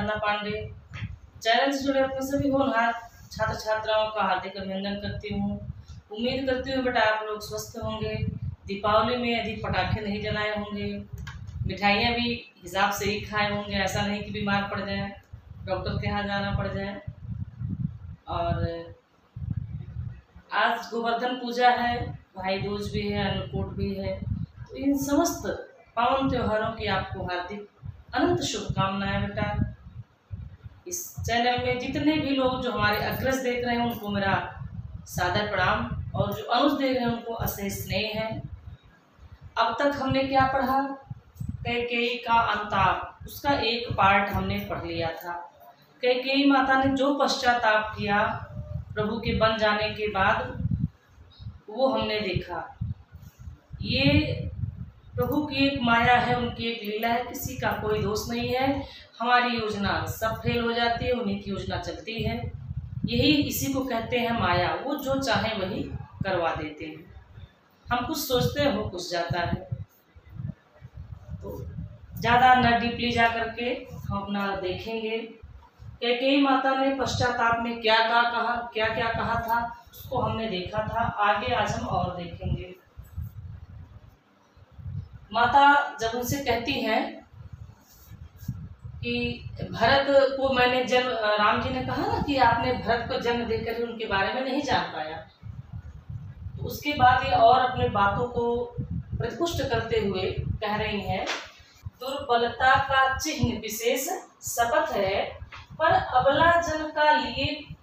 साधना Pandey. Channel से जुड़े अपने सभी होनहार छात्र छात्राओं का हार्दिक अभिनंदन करती हूँ। उम्मीद करती हूँ बेटा आप लोग स्वस्थ होंगे। दीपावली में अधिक पटाखे नहीं जलाए होंगे, मिठाइयाँ भी हिसाब से ही खाए होंगे, ऐसा नहीं कि बीमार पड़ जाए, डॉक्टर के यहाँ जाना पड़ जाए। और आज गोवर्धन पूजा है, भाई दूज भी है, अन्नकूट भी है। तो इन समस्त पावन त्योहारों की आपको हार्दिक अनंत शुभकामनाएं बेटा। इस चैनल में जितने भी लोग जो हमारे अग्रज देख रहे हैं उनको मेरा सादर प्रणाम, और जो अनुज देख रहे हैं उनको अशेष स्नेह है। अब तक हमने क्या पढ़ा? कैकेयी का अंताप, उसका एक पार्ट हमने पढ़ लिया था। कैकेयी माता ने जो पश्चाताप किया प्रभु के बन जाने के बाद, वो हमने देखा। ये प्रभु की एक माया है, उनकी एक लीला है, किसी का कोई दोष नहीं है। हमारी योजना सब फेल हो जाती है, उन्हीं की योजना चलती है। यही इसी को कहते हैं माया। वो जो चाहे वही करवा देते हैं। हम कुछ सोचते हैं वो कुछ जाता है। तो ज़्यादा न डीपली जा करके हम अपना देखेंगे कैकेयी माता ने पश्चाताप में क्या क्या कहा था, उसको हमने देखा था। आगे आज हम और देखेंगे। माता जब उनसे कहती हैं कि भरत को मैंने जन्म, राम जी ने कहा ना कि आपने भरत को जन्म देकर ही उनके बारे में नहीं जान पाया, तो उसके बाद ये और अपने बातों को प्रतिपुष्ट करते हुए कह रही हैं, दुर्बलता का चिन्ह विशेष शपथ है, पर अबला जन का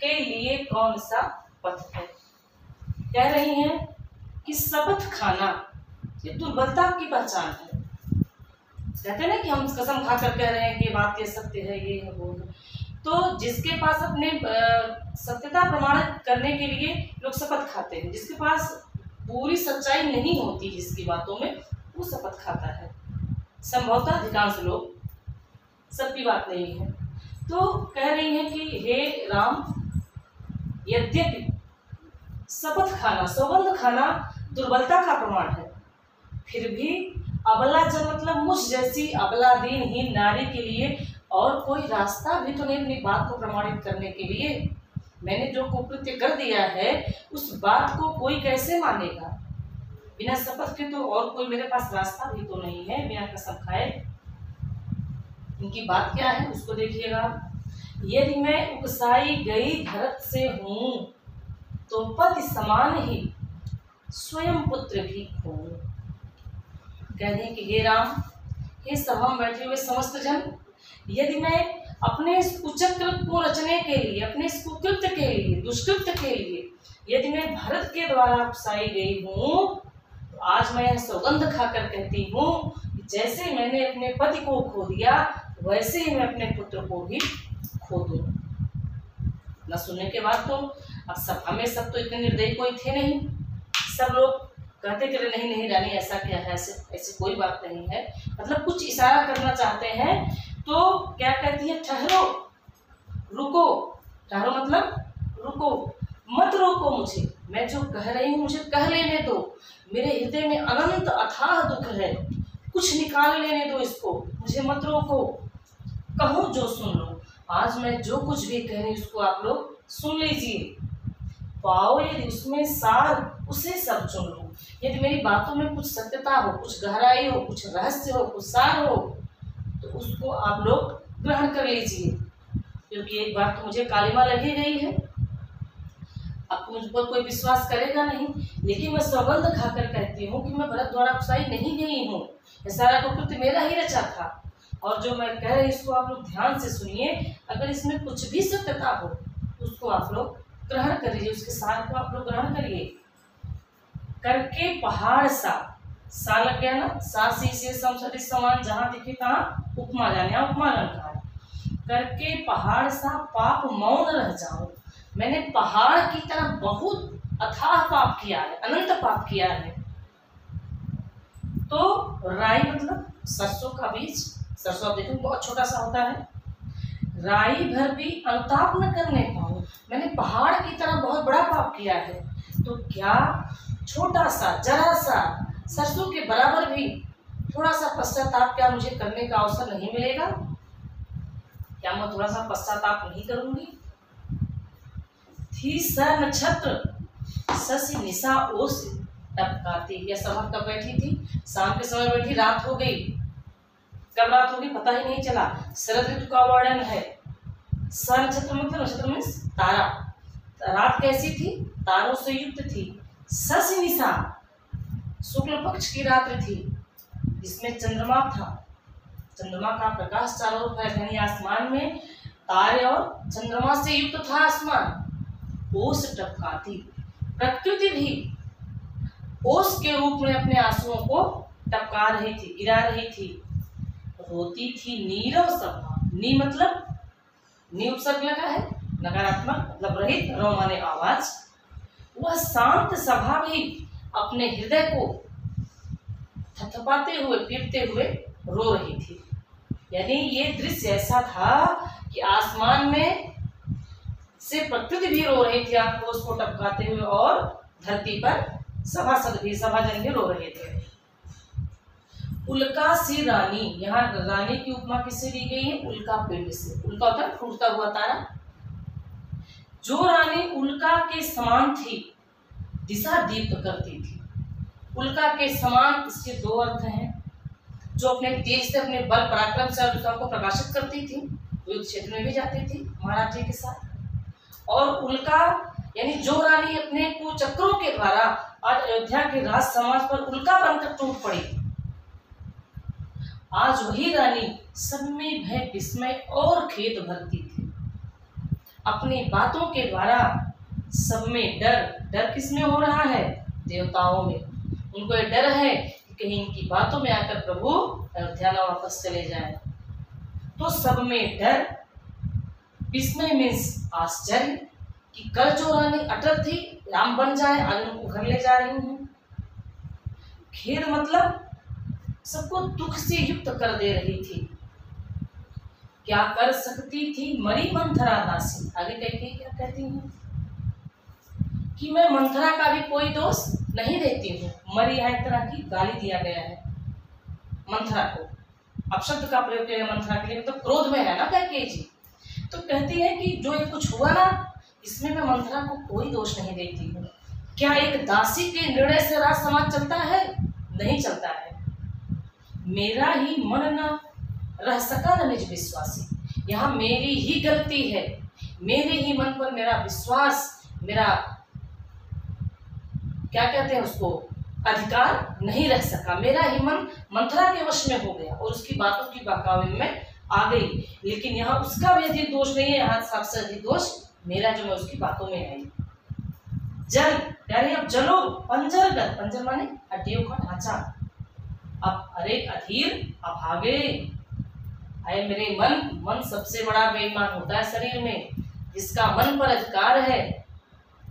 के लिए कौन सा पथ है। कह रही हैं कि शपथ खाना ये दुर्बलता की पहचान है। कहते हैं ना कि हम कसम खाकर कह रहे हैं कि बात ये सत्य है, ये है, वो है। तो जिसके पास अपने सत्यता प्रमाणित करने के लिए लोग शपथ खाते हैं, जिसके पास पूरी सच्चाई नहीं होती जिसकी बातों में, वो शपथ खाता है। संभवतः अधिकांश लोग, सबकी बात नहीं है। तो कह रही हैं कि हे राम, यद्यपि शपथ खाना, सौगंध खाना दुर्बलता का प्रमाण है, फिर भी अबला जन मतलब मुझ जैसी अबला दीनहीन नारी के लिए और कोई रास्ता भी तो नहीं अपनी बात को प्रमाणित करने के लिए। मैंने जो कुकृत्य कर दिया है उस बात को कोई कैसे मानेगा? बिना शपथ के तो और कोई मेरे पास रास्ता भी तो नहीं है बिना कसम खाए। इनकी बात क्या है उसको देखिएगा। यदि मैं उकसाई गई भरत से हूँ, तो पति समान ही स्वयं पुत्र भी हूँ। कह दें कि हे राम, हे सभा में बैठे हुए समस्त जन, यदि मैं अपने इस कुचक्र को रचने के लिए, अपने इस कुकृत्य के लिए, दुष्कृत्य के लिए, यदि मैं भरत के द्वारा उकसाई गई हूँ, तो आज मैं सौगंध खाकर कहती हूँ कि जैसे मैंने अपने पति को खो दिया, वैसे ही मैं अपने पुत्र को भी खो दूँ। न सुनने के बाद तो अब सभा में सब तो इतने निर्दयी कोई थे नहीं। सब लोग कहते चले नहीं नहीं रानी ऐसा क्या है, ऐसे कोई बात नहीं है। मतलब कुछ इशारा करना चाहते हैं तो क्या कहती है, ठहरो, रुको। ठहरो मतलब रुको, मत रोको मुझे, मैं जो कह रही हूँ मुझे कह लेने दो। मेरे हृदय में अनंत अथाह दुख है, कुछ निकाल लेने दो इसको, मुझे मत रोको। कहूँ जो सुन लो। आज मैं जो कुछ भी कह रही हूँ उसको आप लोग सुन लीजिए। पाओ यदि उसमें सार, उसे सब चुन लो। यदि मेरी बातों में कुछ सत्यता हो, कुछ गहराई हो, कुछ रहस्य हो, कुछ सार हो, तो उसको आप लोग ग्रहण कर लीजिए। क्योंकि एक बार तो मुझे कालिमा लगी गई है, अब मुझ पर कोई विश्वास करेगा नहीं। लेकिन मैं सौगंध खाकर कहती हूँ कि मैं भरत द्वारा उकसाई नहीं गई हूँ, यह सारा कुकृत्य मेरा ही रचा था। और जो मैं कह रही इसको आप लोग ध्यान से सुनिए। अगर इसमें कुछ भी सत्यता हो उसको आप लोग ग्रहण कर लीजिए, उसके सार को आप लोग ग्रहण करिए। करके पहाड़ सा लग गया ना, सा सी से समसदिश समान, जहाँ दिखे तहाँ उपमा जाने, उपमा अलंकार। करके पहाड़ सा पाप मौन रह जाऊं, मैंने पहाड़ की तरह बहुत अथाह पाप किया है, अनंत पाप किया है। तो राई मतलब सरसों का बीज, सरसों आप देखो बहुत छोटा सा होता है। राई भर भी अनुताप न करने पाऊं, मैंने पहाड़ की तरह बहुत बड़ा पाप किया है। तो क्या छोटा सा, जरा सा, सरसों के बराबर भी थोड़ा सा पश्चाताप क्या मुझे करने का अवसर नहीं मिलेगा? क्या मैं थोड़ा सा पश्चाताप नहीं करूंगी? थी स नक्षत्र शशि निशा ओस टपकाती। यह सभा कब बैठी थी? शाम के समय बैठी, रात हो गई। कब रात होगी पता ही नहीं चला। शरद ऋतु का वर्णन है। स नक्षत्र मतलब नक्षत्र में तारा। रात कैसी थी? तारों से युक्त थी। शशि निशा शुक्ल पक्ष की रात्रि थी जिसमें चंद्रमा था। चंद्रमा का प्रकाश चारों ओर फैल, आसमान में तारे और चंद्रमा से युक्त था आसमान। ओस टपकाती, प्रकृति भी ओस के रूप में अपने आंसुओं को टपका रही थी, गिरा रही थी। रोती थी नीरव सभा। नी मतलब नी उपसर्ग लगा है, नकारात्मक मतलब रहित, रो माने आवाज। वह शांत सभा भी अपने हृदय को थपथपाते हुए, पीटते हुए रो रही थी। यानी ये दृश्य ऐसा था कि आसमान में से प्रकृति भी रो रही थी आंखों उसको टपकाते हुए, और धरती पर सभासद भी, सभाजन भी रो रहे थे। उल्का सी रानी, यहाँ रानी की उपमा किससे दी गई है? उल्का पिंड से। उल्का होता है फूटता हुआ तारा। जो रानी उल्का के समान थी, दिशा दीप्त करती थी। उल्का के समान, इसके दो अर्थ हैं। जो अपने तेज से, अपने बल पराक्रम से दूसरों को प्रकाशित करती थी, युद्ध क्षेत्र में भी जाती थी महाराज के साथ। और उल्का यानी जो रानी अपने कुचक्रों के द्वारा आज अयोध्या के राज समाज पर उल्का बनकर टूट पड़ी, आज वही रानी सब में भय, विस्मय और खेद भरती थी। अपनी बातों के द्वारा सब में डर, डर किसमें हो रहा है? देवताओं में। उनको ये डर है कि कहीं इनकी बातों में आकर प्रभु अयोध्या ना वापस चले जाए। तो सब में डर, विस्मय मीन्स आश्चर्य कि कल जो रानी अटल थी राम बन जाए, आज उनको घर ले जा रही हूँ। खेद मतलब सबको दुख से युक्त कर दे रही थी। क्या कर सकती थी मरी मंथरा दासी। आगे कहती क्या कहती हैं कि मैं मंथरा का भी कोई दोष नहीं देती हूँ। मरी है एक तरह की गाली दिया गया है मंथरा को, अपशब्द का प्रयोग किया मंथरा के लिए, तो क्रोध में है ना कैकेयी जी। तो कहती है कि जो ये कुछ हुआ ना, इसमें मैं मंथरा को कोई दोष नहीं देती हूँ। क्या एक दासी के निर्णय से राज समाज चलता है? नहीं चलता है। मेरा ही मन न रह सका न निज विश्वासी। यहाँ मेरी ही गलती है, मेरे ही मन पर मेरा विश्वास, मेरा क्या कहते हैं उसको, अधिकार नहीं रह सका। मेरा ही मन मंथरा के वश में हो गया और उसकी बातों की बहकावे में आ गई। लेकिन यहाँ उसका भी अधिक दोष नहीं है, यहाँ सबसे अधिक दोष मेरा, जो मैं उसकी बातों में आई। जल यानी अब जलो, पंजरगत, पंजर माने हड्डियों का ढांचा। अब अरे अधीर, अभागे, आए मेरे मन, मन सबसे बड़ा बेईमान होता है शरीर में। जिसका मन पर अधिकार है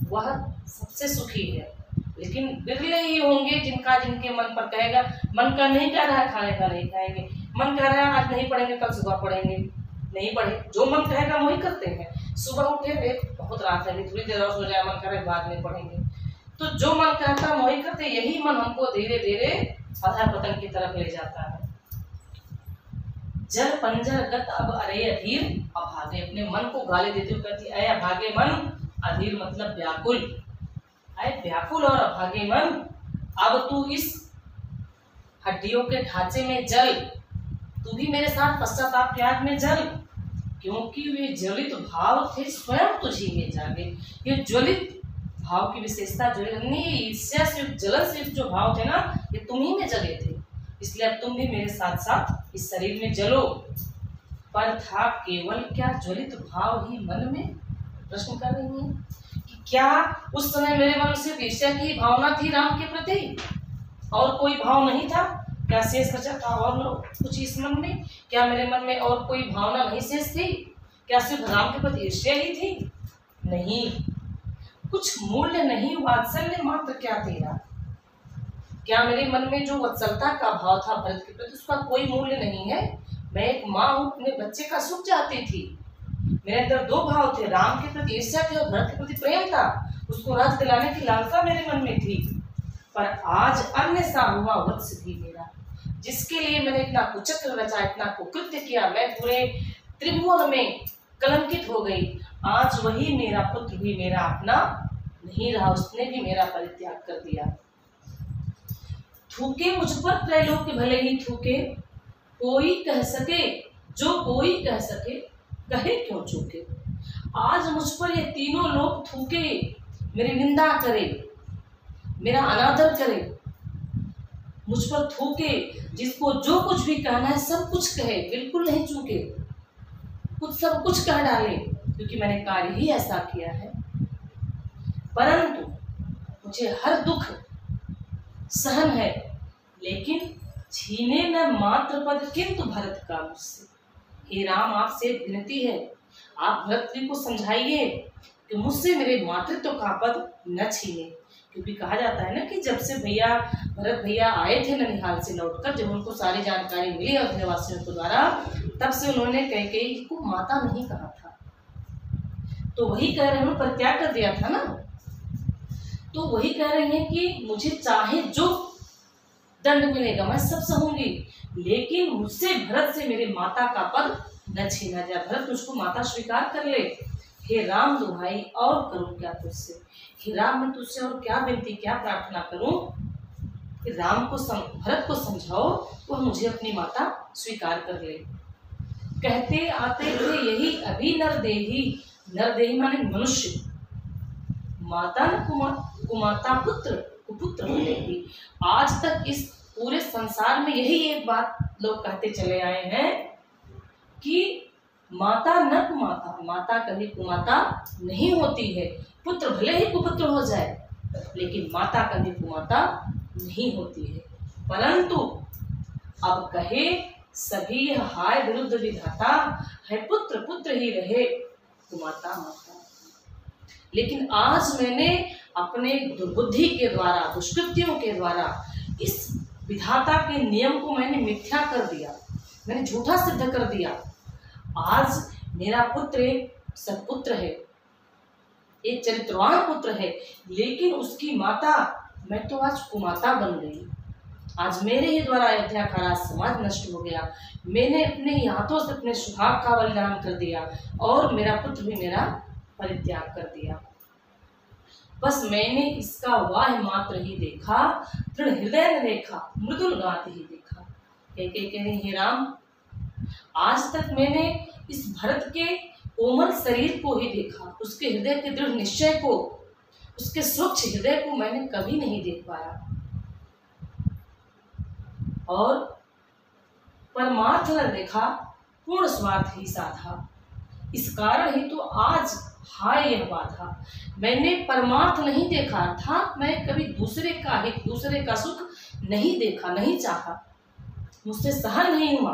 वह सबसे सुखी है। लेकिन बिरले ही होंगे जिनके मन पर कहेगा, मन का नहीं कह रहा है खाने का नहीं खाएंगे, मन कह रहा है आज नहीं पढ़ेंगे कल सुबह पढ़ेंगे, नहीं पढ़े, जो मन कहेगा वही करते हैं। सुबह उठे बहुत रात है, थोड़ी देर और सो जाए, मन करे बाद में पढ़ेंगे, तो जो मन कहता है वही करते। यही मन हमको धीरे धीरे अधर पतन की तरफ ले जाता है। जल पंजर गत अब अरे अधीर अभागे, अपने मन को गाली देते हुए कहती अय अभागे मन, अधीर मतलब व्याकुल, अय व्याकुल और अभागे मन, अब तू इस हड्डियों के ढांचे में जल, तू भी मेरे साथ पश्चाताप के आग में जल, क्योंकि वे ज्वलित भाव थे स्वयं तुझी में जागे। ये ज्वलित भाव की विशेषता जो है, ईर्ष्या से जलन से जो भाव थे ना, ये तुम ही में जगे थे, इसलिए अब तुम भी मेरे साथ साथ इस शरीर में जलो। पर था केवल क्या ज्वलित भाव ही मन में? प्रश्न कर रही है कि क्या उस समय मेरे मन में सिर्फ ईर्ष्या की भावना थी राम के प्रति और कोई भाव नहीं था? क्या शेष बचा था और कुछ इस मन में? क्या मेरे मन में और कोई भावना नहीं शेष थी? क्या सिर्फ राम के प्रति ईर्ष्या ही थी? नहीं, कुछ मूल्य नहीं, वात्सल्य मात्र क्या तेरा। क्या मेरे मन में जो वत्सलता का भाव था भरत के प्रति, उसका कोई मूल्य नहीं है? मैं एक माँ हूँ, अपने बच्चे का सुख चाहती थी। मेरे अंदर दो भाव थे, राम के प्रति ईर्ष्या थी और भरत के प्रति प्रेम था। उसको राज दिलाने की लालसा मेरे मन में थी। पर आज अन्य सा हुआ वत्स भी मेरा, जिसके लिए मैंने इतना कुचक्र रचा, इतना कुकृत्य किया। मैं पूरे त्रिभुवन में कलंकित हो गई। आज वही मेरा पुत्र भी मेरा अपना नहीं रहा, उसने भी मेरा परित्याग कर दिया। थूके मुझ पर त्रैलोक्य भले ही थूके, कोई कह सके जो कोई कह सके, कहे क्यों चूके। आज मुझ पर ये तीनों लोग थूके, मेरी निंदा करे, मेरा अनादर करे, मुझ पर थूके, जिसको जो कुछ भी कहना है सब कुछ कहे, बिल्कुल नहीं चूके, कुछ सब कुछ कह डाले, क्योंकि मैंने कार्य ही ऐसा किया है। परंतु मुझे हर दुख सहन है, लेकिन छीने न मात्र पद किंतु भरत का मुझसे। हे राम, आपसे विनती है, आप भरत जी को समझाइए कि मुझसे मेरे मातृत्व का पद न छीने। क्योंकि कहा जाता है ना कि जब से भरत भैया आए थे ननिहाल से लौटकर, जब उनको सारी जानकारी मिली अयोध्या वासियों के द्वारा, तब से उन्होंने कैकेयी को माता नहीं कहा था। तो वही कह रहे हैं, परित्याग कर दिया था ना, तो वही कह रही हैं कि मुझे चाहे जो दंड मिलेगा मैं सब सहूंगी, लेकिन मुझसे भरत से मेरे माता का पद न छीना जाए। भरत मुझको माता स्वीकार कर ले। हे राम, दुहाई और करूं क्या तुझसे। हे राम, मैं तुझसे और क्या विनती, क्या प्रार्थना करूं कि राम को भरत को समझाओ, वह मुझे अपनी माता स्वीकार कर ले। कहते आते थे यही अभी नरदेही, नरदेही माने मनुष्य, माता न कुमाता पुत्र कुपुत्र बनेगी। आज तक इस पूरे संसार में यही एक बात लोग कहते चले आए हैं कि माता न कुमाता, माता कभी कुमाता नहीं होती है। पुत्र भले ही कुपुत्र हो जाए, लेकिन माता कभी कुमाता नहीं होती है। परंतु अब कहे सभी हाय विरुद्ध विधाता, है पुत्र पुत्र ही रहे, कुमाता माता। लेकिन आज मैंने अपने दुर्बुद्धि के द्वारा, दुष्कृत्यों के द्वारा इस विधाता के नियम को मैंने मिथ्या कर दिया, मैंने झूठा सिद्ध कर दिया। आज मेरा पुत्र एक सत्पुत्र है, एक चरित्रवान पुत्र है, लेकिन उसकी माता मैं तो आज कुमाता बन गई। आज मेरे ही द्वारा अयोध्या का राज समाज नष्ट हो गया। मैंने अपने हाथों से अपने सुहाग का बलिदान कर दिया और मेरा पुत्र भी मेरा परित्याग कर दिया। बस मैंने इसका वाह मात्र ही देखा, दृढ़ हृदय ने देखा, मृदुल गात ही देखा। कह रहे हे राम, आज तक मैंने इस भरत के कोमल शरीर को ही देखा, उसके हृदय के दृढ़ निश्चय को, उसके स्वच्छ हृदय को मैंने कभी नहीं देख पाया। और परमार्थ न देखा, पूर्ण स्वार्थ ही साधा। इस कारण ही तो आज हाय यह बाधा। मैंने परमार्थ नहीं देखा था, मैं कभी दूसरे का हित, दूसरे का सुख नहीं देखा, नहीं चाहा, मुझसे सहन नहीं हुआ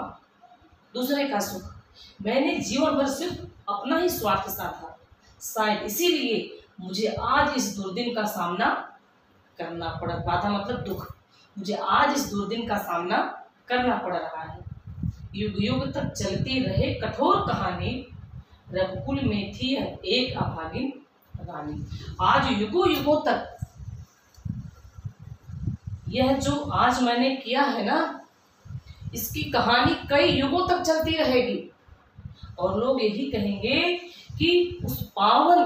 दूसरे का सुख। मैंने जीवन भर सिर्फ अपना ही स्वार्थ साधा। शायद इसीलिए मुझे आज इस दुर्दिन का सामना करना पड़, बाधा मतलब दुख, मुझे आज इस दुर्दिन का सामना करना पड़ रहा है। युग युग तक चलती रहे कठोर कहानी, रघुकुल में थी एक अभागिन रानी। आज युगों युगों तक यह जो आज मैंने किया है ना, इसकी कहानी कई युगों तक चलती रहेगी। और लोग यही कहेंगे कि उस पावन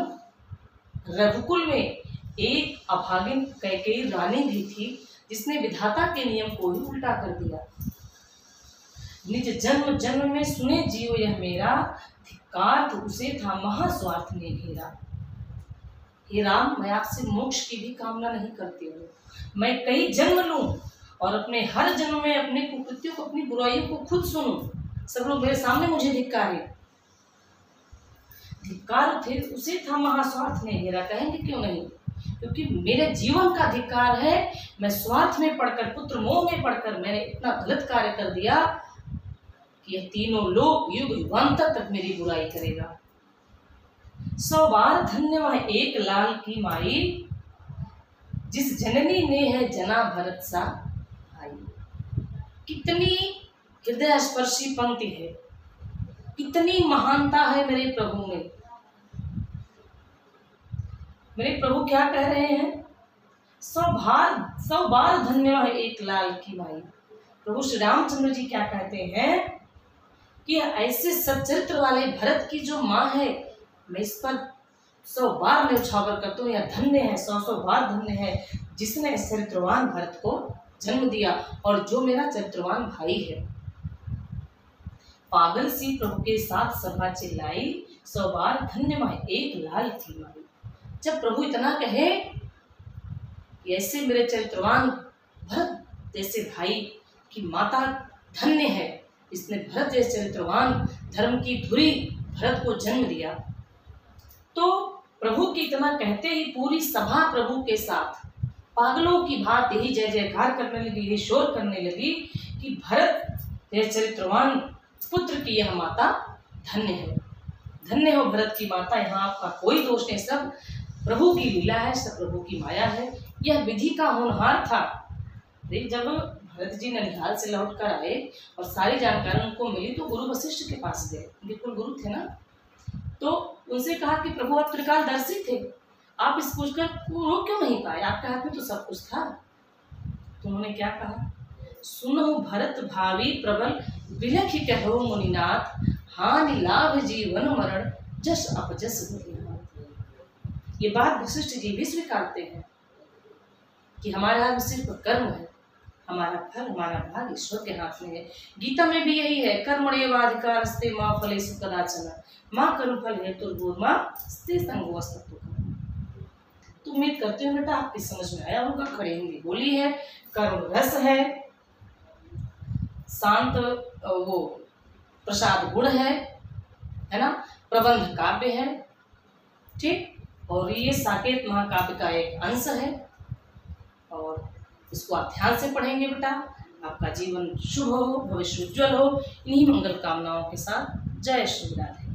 रघुकुल में एक अभागिन कैकेयी रानी भी थी, जिसने विधाता के नियम को ही उल्टा कर दिया। निज जन्म जन्म में सुने जियो यह मेरा, धिक्कार तो उसे था महास्वार्थ ने घेरा। हे राम, मैं आपसे मोक्ष की भी कामना नहीं करती हूँ। मैं कई जन्म लूं और अपने हर जन्म में अपने कुकृत्यों को, अपनी बुराइयों को खुद सुनूं। सब लोग मेरे सामने मुझे धिक्कारे, धिक्कार फिर उसे था महास्वार्थ ने घेरा। कहेंगे क्यों नहीं? क्योंकि मेरे जीवन का धिक्कार है। मैं स्वार्थ में पड़कर, पुत्र मोह में पड़कर मैंने इतना गलत कार्य कर दिया कि यह तीनों लोग युग युगांत तक मेरी बुराई करेगा। 100 बार धन्य वह एक लाल की माई, जिस जननी ने है जना भरत सा भाई। कितनी हृदय स्पर्शी पंक्ति है, कितनी महानता है मेरे प्रभु में। मेरे प्रभु क्या कह रहे हैं? 100 बार धन्य वह एक लाल की माई। प्रभु श्री रामचंद्र जी क्या कहते हैं कि ऐसे सच्चरित्र वाले भरत की जो माँ है, मैं इस पर 100 बार मैं उछावर करता हूँ, या धन्य है, 100 बार धन्य है जिसने चरित्रवान भरत को जन्म दिया, और जो मेरा चरित्रवान भाई है। पागल सी प्रभु के साथ सभा चिल्लाई, 100 बार धन्य माई एक लाल थी माई। जब प्रभु इतना कहे कि ऐसे मेरे चरित्रवान भरत जैसे भाई की माता धन्य है, इसने भरत जैसे चरित्रवान धर्म की धुरी भरत को जन्म दिया, तो प्रभु की इतना कहते ही पूरी सभा प्रभु के साथ पागलों की भांति ही जय जयकार करने लगी, यही शोर करने लगी कि भरत जैसे चरित्रवान पुत्र की यह माता धन्य है, धन्य हो भरत की माता, यहाँ आपका कोई दोष नहीं, सब प्रभु की लीला है, सब प्रभु की माया है। यह विधि का होनहार था। जब भरत जी ननिहाल से लौट कर आए और सारी जानकारी उनको मिली तो गुरु वशिष्ठ के पास गए, उनके कुल गुरु थे ना, तो उनसे कहा कि प्रभु आप त्रिकालदर्शी थे, आप इस पूछकर रोक क्यों नहीं पाए, आपके हाथ में तो सब कुछ था। तो उन्होंने क्या कहा, सुनो भरत भावी प्रबल बिलख कहो मुनिनाथ, हानि लाभ जीवन मरण जस अपजस बलिहाथ। ये बात वशिष्ठ जी भी स्वीकारते हैं कि हमारे हाथ में सिर्फ कर्म है, हमारा फल हमारा भाग ईश्वर के हाथ में है। गीता में भी यही है, कर्मण्येवाधिकारस्ते मा फलेषु कदाचन मां कर्म फल हेतुर्भूर्मा स्ते संगोस्तु। तो उम्मीद करते हैं बेटा आपकी समझ में आया होगा। खड़े हिंदी बोली है, कर्म रस है, शांत वो प्रसाद गुण है ना, प्रबंध काव्य है, ठीक, और ये साकेत महाकाव्य का एक अंश है, और इसको आप ध्यान से पढ़ेंगे बेटा। आपका जीवन शुभ हो, भविष्य उज्ज्वल हो। इन्हीं मंगल कामनाओं के साथ जय श्री राधे।